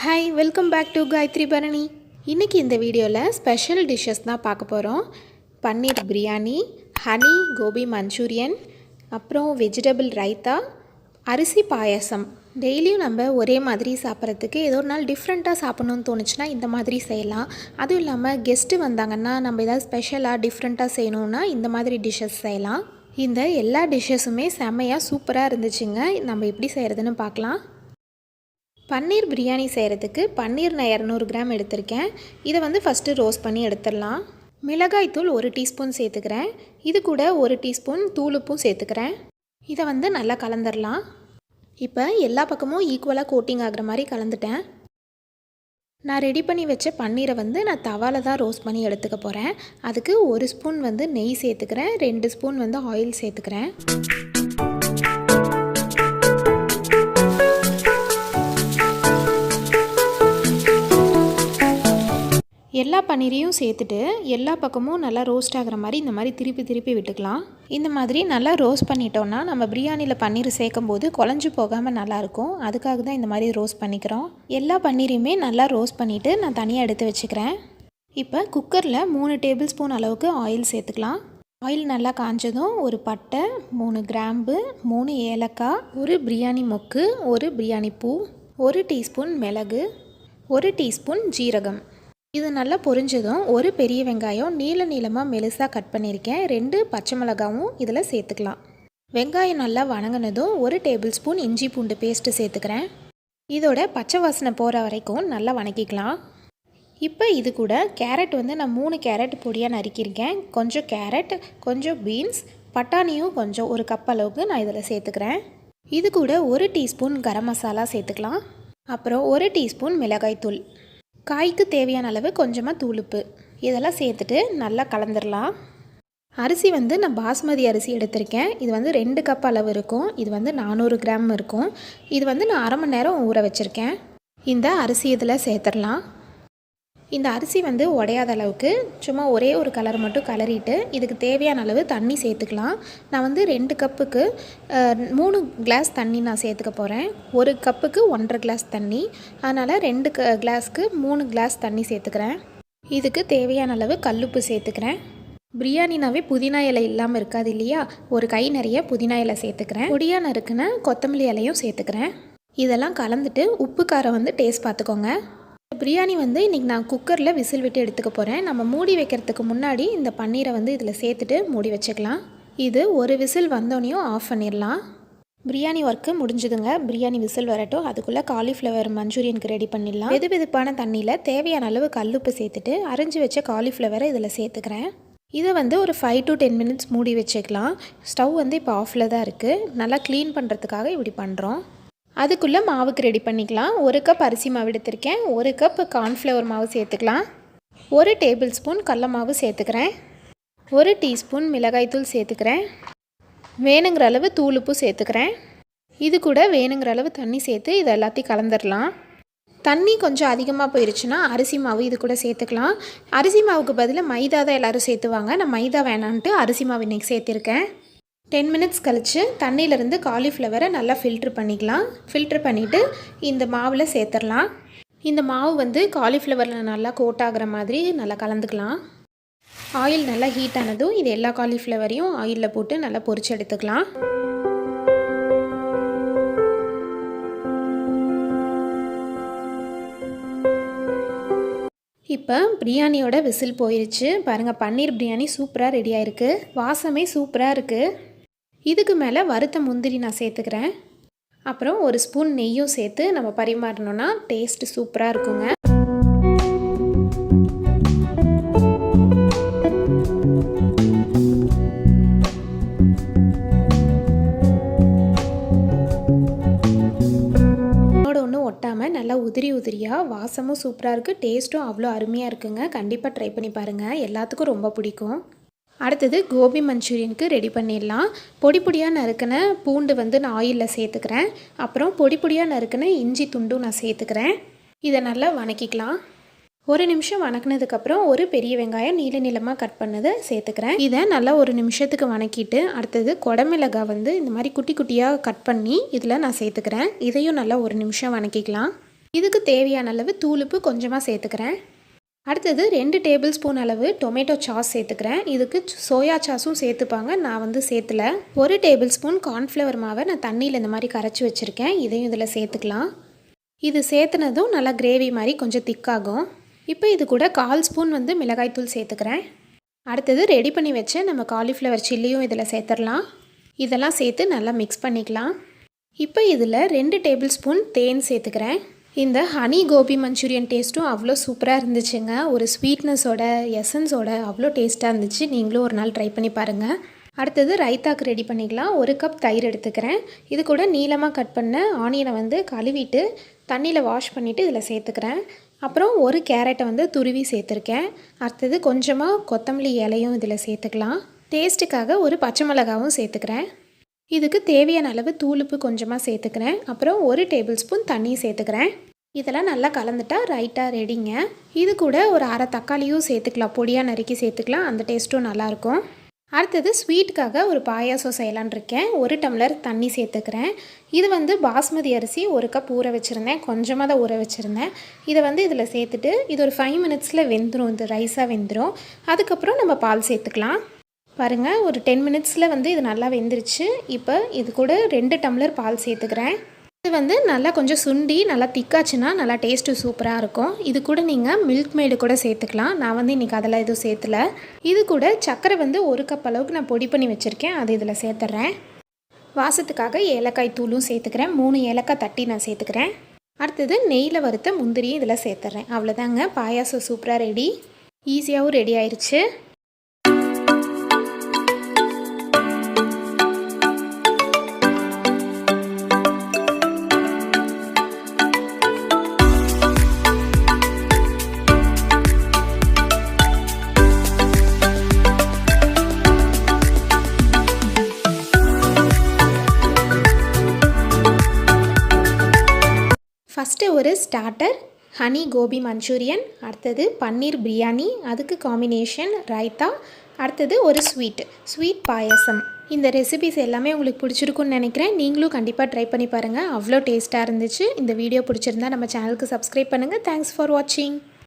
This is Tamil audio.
Hi, welcome back to Gayathri Bharani. இன்றைக்கி இந்த வீடியோவில் ஸ்பெஷல் டிஷ்ஷஸ் தான் பார்க்க போகிறோம். பன்னீர் பிரியாணி, ஹனி கோபி மஞ்சூரியன், அப்புறம் வெஜிடபிள் ரைத்தா, அரிசி பாயசம். டெய்லியும் நம்ம ஒரே மாதிரி சாப்பிட்றதுக்கு ஏதோ ஒரு நாள் டிஃப்ரெண்ட்டாக சாப்பிட்ணுன்னு தோணுச்சுன்னா இந்த மாதிரி செய்யலாம். அதுவும் இல்லாமல் கெஸ்ட்டு வந்தாங்கன்னா நம்ம ஏதாவது ஸ்பெஷலாக டிஃப்ரெண்ட்டாக செய்யணுன்னா இந்த மாதிரி டிஷ்ஷஸ் செய்யலாம். இந்த எல்லா டிஷ்ஷஸுமே செம்மையாக சூப்பராக இருந்துச்சுங்க. நம்ம எப்படி செய்கிறதுன்னு பார்க்கலாம். பன்னீர் பிரியாணி செய்கிறதுக்கு பன்னீர் நான் 200 கிராம் எடுத்திருக்கேன். இதை ஃபஸ்ட்டு ரோஸ்ட் பண்ணி எடுத்துடலாம். மிளகாய் தூள் 1 டீஸ்பூன் சேர்த்துக்கிறேன். இது கூட 1 டீஸ்பூன் தூளுப்பும் சேர்த்துக்கிறேன். இதை நல்லா கலந்துடலாம். இப்போ எல்லா பக்கமும் ஈக்குவலாக கோட்டிங் ஆகிற மாதிரி கலந்துட்டேன். நான் ரெடி பண்ணி வச்ச பன்னீரை நான் தவாவில் தான் ரோஸ்ட் பண்ணி எடுத்துக்க போகிறேன். அதுக்கு 1 ஸ்பூன் நெய் சேர்த்துக்கிறேன், 2 ஸ்பூன் ஆயில் சேர்த்துக்கிறேன். எல்லா பன்னீரையும் சேர்த்துட்டு எல்லா பக்கமும் நல்லா ரோஸ்ட் ஆகிற மாதிரி இந்த மாதிரி திருப்பி விட்டுக்கலாம். இந்த மாதிரி நல்லா ரோஸ்ட் பண்ணிட்டோன்னா நம்ம பிரியாணியில் பன்னீர் சேர்க்கும் போது குழஞ்சி போகாமல் நல்லாயிருக்கும். அதுக்காக தான் இந்த மாதிரி ரோஸ்ட் பண்ணிக்கிறோம். எல்லா பன்னீரையுமே நல்லா ரோஸ்ட் பண்ணிவிட்டு நான் தனியாக எடுத்து வச்சுக்கிறேன். இப்போ குக்கரில் 3 டேபிள் ஸ்பூன் அளவுக்கு ஆயில் சேர்த்துக்கலாம். ஆயில் நல்லா காஞ்சதும் ஒரு பட்டை, 3 கிராம்பு, 3 ஏலக்காய், 1 பிரியாணி மொக்கு, 1 பிரியாணி பூ, 1 டீஸ்பூன் மிளகு, 1 டீஸ்பூன் ஜீரகம். இது நல்லா பொரிஞ்சதும் 1 பெரிய வெங்காயம் நீளமாக மெலிசாக கட் பண்ணியிருக்கேன். 2 பச்சை மிளகாவும் இதில் சேர்த்துக்கலாம். வெங்காயம் நல்லா வணங்கினதும் 1 டேபிள் ஸ்பூன் இஞ்சி பூண்டு பேஸ்ட்டு சேர்த்துக்கிறேன். இதோட பச்சை வாசனை போகிற வரைக்கும் நல்லா வணக்கிக்கலாம். இப்போ இது கூட கேரட் நான் 3 கேரட் பொடியாக நறுக்கியிருக்கேன். கொஞ்சம் கேரட், கொஞ்சம் பீன்ஸ், பட்டாணியும் கொஞ்சம் 1 கப் அளவுக்கு நான் இதில் சேர்த்துக்கிறேன். இது கூட 1 டீஸ்பூன் கரம் மசாலா சேர்த்துக்கலாம். அப்புறம் 1 டீஸ்பூன் மிளகாய் தூள், காய்க்கு தேவையான அளவு கொஞ்சமாக தூளுப்பு, இதெல்லாம் சேர்த்துட்டு நல்லா கலந்துடலாம். அரிசி நான் பாஸ்மதி அரிசி எடுத்திருக்கேன். இது 2 கப் அளவு இருக்கும். இது 400 கிராம் இருக்கும். இது நான் அரை மணி நேரம் ஊற வச்சுருக்கேன். இந்த அரிசி இதில் சேர்த்துடலாம். இந்த அரிசி உடையாத அளவுக்கு சும்மா ஒரே ஒரு கலர் மட்டும் கலரிட்டு இதுக்கு தேவையான அளவு தண்ணி சேர்த்துக்கலாம். நான் 2 கப்புக்கு 3 கிளாஸ் தண்ணி நான் சேர்த்துக்க போகிறேன். 1 கப்புக்கு 1.5 கிளாஸ் தண்ணி, அதனால் 2 கிளாஸ்க்கு 3 கிளாஸ் தண்ணி சேர்த்துக்கிறேன். இதுக்கு தேவையான அளவு கல்லுப்பு சேர்த்துக்கிறேன். பிரியாணினாவே புதினா இலை இல்லாமல் இருக்காது இல்லையா, ஒரு கை நிறைய புதினா இலை சேர்த்துக்கிறேன். பொடியாக நறுக்குன கொத்தமல்லி இலையும் சேர்த்துக்கிறேன். இதெல்லாம் கலந்துட்டு உப்பு காரம் டேஸ்ட் பார்த்துக்கோங்க. பிரியாணி இன்றைக்கி நான் குக்கரில் விசில் விட்டு எடுத்துக்க போகிறேன். நம்ம மூடி வைக்கிறதுக்கு முன்னாடி இந்த பன்னீரை இதில் சேர்த்துட்டு மூடி வச்சுக்கலாம். இது ஒரு விசில் வந்தோடனையும் ஆஃப் பண்ணிடலாம். பிரியாணி ஒர்க்கு முடிஞ்சுதுங்க. பிரியாணி விசில் வரட்டும், அதுக்குள்ளே காலிஃப்ளவர் மஞ்சூரியனுக்கு ரெடி பண்ணிடலாம். வெதுவெதுப்பான தண்ணியில் தேவையான அளவு கல்லுப்பு சேர்த்துட்டு அரைஞ்சி வச்ச காலிஃப்ளவரை இதில் சேர்த்துக்கிறேன். இதை ஒரு 5 to 10 மினிட்ஸ் மூடி வச்சுக்கலாம். ஸ்டவ் இப்போ ஆஃபில் தான் இருக்குது. நல்லா க்ளீன் பண்ணுறதுக்காக இப்படி பண்ணுறோம். அதுக்குள்ளே மாவுக்கு ரெடி பண்ணிக்கலாம். 1 கப் அரிசி மாவு எடுத்திருக்கேன். 1 கப் கார்ன்ஃப்ளவர் மாவு சேர்த்துக்கலாம். 1 டேபிள் ஸ்பூன் கடல மாவு சேர்த்துக்கிறேன். 1 டீஸ்பூன் மிளகாய்த்தூள் சேர்த்துக்கிறேன். வேணுங்கிற அளவு தூளுப்பு சேர்த்துக்கிறேன். இது கூட வேணுங்கிற அளவு தண்ணி சேர்த்து இதை எல்லாத்தையும் கலந்துடலாம். தண்ணி கொஞ்சம் அதிகமாக போயிடுச்சுன்னா அரிசி மாவு இது கூட சேர்த்துக்கலாம். அரிசி மாவுக்கு பதிலாக மைதா தான் எல்லோரும் சேர்த்துவாங்க. நான் மைதா வேணான்ட்டு அரிசி மாவு இன்றைக்கி சேர்த்துருக்கேன். 10 மினிட்ஸ் கழித்து தண்ணியிலேருந்து காலிஃப்ளவரை நல்லா ஃபில்ட்ரு பண்ணிக்கலாம். ஃபில்ட்ரு பண்ணிவிட்டு இந்த மாவில் சேர்த்துடலாம். இந்த மாவு காலிஃப்ளவரில் நல்லா கோட் ஆகிற மாதிரி நல்லா கலந்துக்கலாம். ஆயில் நல்லா ஹீட் ஆனதும் இது எல்லா காலிஃப்ளவரையும் ஆயிலில் போட்டு நல்லா பொரிச்சு எடுத்துக்கலாம். இப்போ பிரியாணியோட விசில் போயிடுச்சு. பாருங்கள், பன்னீர் பிரியாணி சூப்பராக ரெடி ஆகிருக்கு. வாசமே சூப்பராக இருக்குது. இதுக்கு மேலே வறுத்த முந்திரி நான் சேர்த்துக்கிறேன். அப்புறம் 1 ஸ்பூன் நெய்யும் சேர்த்து நம்ம பரிமாறணுன்னா டேஸ்ட்டு சூப்பராக இருக்குங்க. ஒன்று ஒட்டாமல் நல்லா உதிரியாக வாசமும் சூப்பராக இருக்குது. டேஸ்ட்டும் அவ்வளோ அருமையாக இருக்குங்க. கண்டிப்பாக ட்ரை பண்ணி பாருங்கள், எல்லாத்துக்கும் ரொம்ப பிடிக்கும். அடுத்தது கோபி மஞ்சூரியனுக்கு ரெடி பண்ணிடலாம். பொடியாக நறுக்கின பூண்டு நான் ஆயிலில் சேர்த்துக்கிறேன். அப்புறம் பொடியாக நறுக்கின இஞ்சி துண்டும் நான் சேர்த்துக்கிறேன். இதை நல்லா வணக்கிக்கலாம். 1 நிமிஷம் வணக்கினதுக்கப்புறம் 1 பெரிய வெங்காயம் நீளமாக கட் பண்ணதை சேர்த்துக்கிறேன். இதை நல்லா 1 நிமிஷத்துக்கு வணக்கிட்டு அடுத்தது குடமிளகாய் இந்த மாதிரி குட்டி குட்டியாக கட் பண்ணி இதில் நான் சேர்த்துக்கிறேன். இதையும் நல்லா 1 நிமிஷம் வணக்கிக்கலாம். இதுக்கு தேவையான அளவு தூளுப்பு கொஞ்சமாக சேர்த்துக்கிறேன். அடுத்தது 2 டேபிள் ஸ்பூன் அளவு டொமேட்டோ சாஸ் சேர்த்துக்கிறேன். இதுக்கு சோயா சாஸும் சேர்த்துப்பாங்க, நான் வந்து சேர்த்துல. 1 டேபிள் ஸ்பூன் கார்ன்ஃப்ளவர் மாவை நான் தண்ணியில் இந்த மாதிரி கரைச்சி வச்சுருக்கேன். இதையும் இதில் சேர்த்துக்கலாம். இது சேர்த்துனதும் நல்லா கிரேவி மாதிரி கொஞ்சம் திக்காகும். இப்போ இது கூட 1/4 ஸ்பூன் வந்து மிளகாய்த்தூள் சேர்த்துக்கிறேன். அடுத்தது ரெடி பண்ணி வச்ச நம்ம காலிஃப்ளவர் சில்லியும் இதில் சேர்த்துடலாம். இதெல்லாம் சேர்த்து நல்லா மிக்ஸ் பண்ணிக்கலாம். இப்போ இதில் 2 டேபிள் ஸ்பூன் தேன் சேர்த்துக்கிறேன். இந்த ஹனி கோபி மஞ்சூரியன் டேஸ்ட்டும் அவ்வளோ சூப்பராக இருந்துச்சுங்க. ஒரு ஸ்வீட்னஸோட எசன்ஸோட அவ்வளோ டேஸ்ட்டாக இருந்துச்சு. நீங்களும் ஒரு நாள் ட்ரை பண்ணி பாருங்கள். அடுத்தது ரைத்தாக்கு ரெடி பண்ணிக்கலாம். 1 கப் தயிர் எடுத்துக்கிறேன். இது கூட நீளமாக கட் பண்ண ஆனியனை வந்து கழுவிட்டு தண்ணியில் வாஷ் பண்ணிவிட்டு இதில் சேர்த்துக்கிறேன். அப்புறம் 1 கேரட்டை வந்து துருவி சேர்த்துருக்கேன். அடுத்தது கொஞ்சமாக கொத்தமல்லி இலையும் இதில் சேர்த்துக்கலாம். டேஸ்ட்டுக்காக 1 பச்சை மிளகாவும் சேர்த்துக்கிறேன். இதுக்கு தேவையான அளவு தூளுப்பு கொஞ்சமாக சேர்த்துக்கிறேன். அப்புறம் 1 டேபிள் ஸ்பூன் தண்ணி சேர்த்துக்கிறேன். இதெல்லாம் நல்லா கலந்துட்டா ரைட்டா ரெடிங்க. இது கூட ஒரு அரை தக்காளியும் சேர்த்துக்கலாம், பொடியாக நறுக்கி சேர்த்துக்கலாம். அந்த டேஸ்ட்டும் நல்லாயிருக்கும். அடுத்தது ஸ்வீட்டுக்காக ஒரு பாயாசம் செய்யலான் இருக்கேன். 1 டம்ளர் தண்ணி சேர்த்துக்கிறேன். இது வந்து பாஸ்மதி அரிசி 1 கப் ஊற வச்சுருந்தேன், கொஞ்சமாக தான் ஊற வச்சுருந்தேன். இதை வந்து இதில் சேர்த்துட்டு இது ஒரு 5 மினிட்ஸில் வெந்துடும், இது ரைஸாக வெந்துடும். அதுக்கப்புறம் நம்ம பால் சேர்த்துக்கலாம். பாருங்கள், ஒரு 10 மினிட்ஸில் வந்து இது நல்லா வெந்துருச்சு. இப்போ இது கூட 2 டம்ளர் பால் சேர்த்துக்கிறேன். இது வந்து நல்லா கொஞ்சம் சுண்டி நல்லா திக்காச்சுன்னா நல்லா டேஸ்ட்டு சூப்பராக இருக்கும். இது கூட நீங்கள் மில்க் மேடு கூட சேர்த்துக்கலாம். நான் வந்து இன்றைக்கி அதெல்லாம் எதுவும் சேர்த்துல. இது கூட சர்க்கரை வந்து 1 கப் அளவுக்கு நான் பொடி பண்ணி வச்சுருக்கேன், அது இதில் சேர்த்துட்றேன். வாசத்துக்காக ஏலக்காய் தூளும் சேர்த்துக்கிறேன். 3 ஏலக்காய் தட்டி நான் சேர்த்துக்கிறேன். அடுத்தது நெய்யில் வறுத்த முந்திரியும் இதில் சேர்த்துட்றேன். அவ்வளோதாங்க, பாயாசம் சூப்பராக ரெடி. ஈஸியாகவும் ரெடி ஆயிடுச்சு. ஃபஸ்ட்டு ஒரு ஸ்டார்டர் ஹனி கோபி மஞ்சூரியன், அடுத்தது பன்னீர் பிரியாணி, அதுக்கு காம்பினேஷன் ரைத்தா, அடுத்தது ஒரு ஸ்வீட் பாயசம். இந்த ரெசிபிஸ் எல்லாமே உங்களுக்கு பிடிச்சிருக்குன்னு நினைக்கிறேன். நீங்களும் கண்டிப்பாக ட்ரை பண்ணி பாருங்கள். அவ்வளோ டேஸ்ட்டாக இருந்துச்சு. இந்த வீடியோ பிடிச்சிருந்தா நம்ம சேனலுக்கு சப்ஸ்கிரைப் பண்ணுங்கள். தேங்க்ஸ் ஃபார் வாட்சிங்.